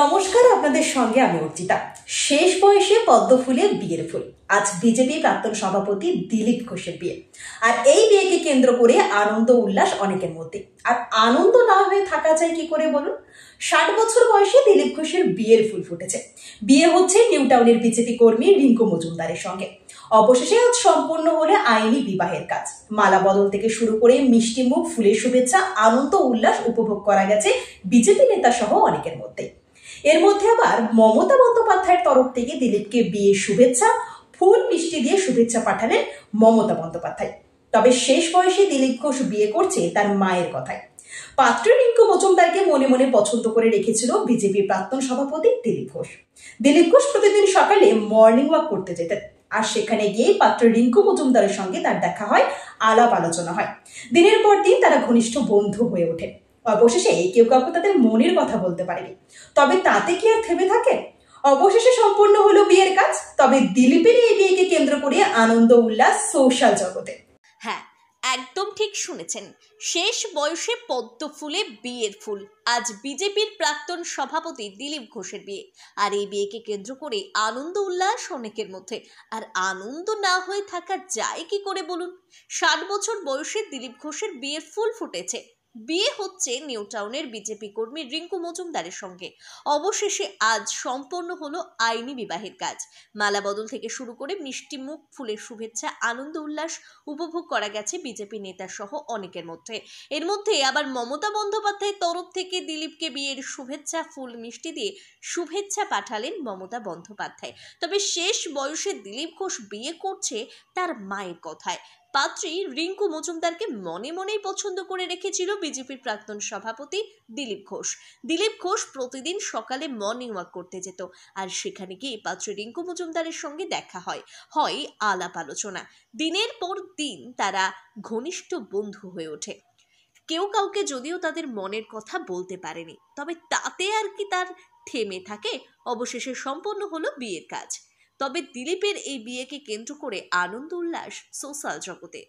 নমস্কার, আপনাদের সঙ্গে আমি অর্চিতা। শেষ বয়সে পদ্ম ফুলে বিয়ের ফুল। আজ বিজেপি প্রাক্তন সভাপতি দিলীপ ঘোষের বিয়ে। আর এই বিয়েকে কেন্দ্র করে আনন্দ উল্লাস অনেকের মধ্যে। আর আনন্দ না হয়ে থাকা যায় কি করে বলুন? 60 বছর বয়সে দিলীপ ঘোষের বিয়ের ফুল ফুটেছে। বিয়ে হচ্ছে নিউ টাউনের বিজেপি কর্মী রিঙ্কু মজুমদারের সঙ্গে। অবশেষে আজ সম্পূর্ণ হলে আইনি বিবাহের কাজ। মালা বদল থেকে শুরু করে মিষ্টি মুখ, ফুলের শুভেচ্ছা, আনন্দ উল্লাস উপভোগ করা গেছে বিজেপি নেতা সহ অনেকের মধ্যে। এর মধ্যে আবার মমতা বন্দ্যোপাধ্যায়ের তরফ থেকে দিলীপকে বিয়ের শুভেচ্ছা, ফুল মিষ্টি দিয়ে শুভেচ্ছা পাঠালেন মমতা বন্দ্যোপাধ্যায়। তবে শেষ বয়সে দিলীপ ঘোষ বিয়ে করছে তার মায়ের কথায়। পাত্র রিঙ্কু মজুমদারকে মনে মনে পছন্দ করে রেখেছিল বিজেপির প্রাক্তন সভাপতি দিলীপ ঘোষ। দিলীপ ঘোষ প্রতিদিন সকালে মর্নিং ওয়াক করতে যেতেন। আর সেখানে গিয়ে পাত্র রিঙ্কু মজুমদারের সঙ্গে তার দেখা হয়, আলাপ আলোচনা হয়। দিনের পর দিন তারা ঘনিষ্ঠ বন্ধু হয়ে ওঠে। অবশেষে কেউ কাউকে তাদের মনের কথা বলতে পারেনি। তবে তাতে কি আর থেমে থাকে? অবশেষে সম্পূর্ণ হলো বিয়ের কাজ। তবে দিলীপের এই বিয়েকে কেন্দ্র করে আনন্দ উল্লাস সোশ্যাল জগতে। হ্যাঁ, একদম ঠিক শুনেছেন। শেষ বয়সে পদ্ম ফুলে বিয়ের ফুল। আজ বিজেপির প্রাক্তন সভাপতি দিলীপ ঘোষের বিয়ে। আর এই বিয়েকে কেন্দ্র করে আনন্দ উল্লাস অনেকের মধ্যে। আর আনন্দ না হয়ে থাকা যায় কি করে বলুন? 60 বছর বয়সে দিলীপ ঘোষের বিয়ের ফুল ফুটেছে। বিয়ে হচ্ছে নিউ টাউনের বিজেপি কর্মী রিঙ্কু মজুমদারের সঙ্গে। অবশেষে আজ সম্পন্ন হলো আইনি বিবাহের কাজ। মালা বদল থেকে শুরু করে মিষ্টি মুখ, ফুলের শুভেচ্ছা, আনন্দ উল্লাস উপভোগ করা গেছে বিজেপি নেতা সহ অনেকের মধ্যে। এর মধ্যে আবার মমতা বন্দ্যোপাধ্যায়ের তরফ থেকে দিলীপকে বিয়ের শুভেচ্ছা, ফুল মিষ্টি দিয়ে শুভেচ্ছা পাঠালেন মমতা বন্দ্যোপাধ্যায়। তবে শেষ বয়সে দিলীপ ঘোষ বিয়ে করছে তার মায়ের কথায়। পাত্রী রিঙ্কু মজুমদারকে মনে মনেই পছন্দ করে রেখেছিল বিজেপির প্রাক্তন সভাপতি দিলীপ ঘোষ। দিলীপ ঘোষ প্রতিদিন সকালে মর্নিং ওয়াক করতে যেত। আর সেখানে গিয়ে পাত্রী রিঙ্কু মজুমদারের সঙ্গে দেখা হয় আলাপ আলোচনা। দিনের পর দিন তারা ঘনিষ্ঠ বন্ধু হয়ে ওঠে। কেউ কাউকে যদিও তাদের মনের কথা বলতে পারেনি, তবে তাতে আর কি তার থেমে থাকে? অবশেষে সম্পন্ন হলো বিয়ের কাজ। তবে দিলীপের এই বিয়েকে কেন্দ্র করে আনন্দ উল্লাস সোশ্যাল জগতে।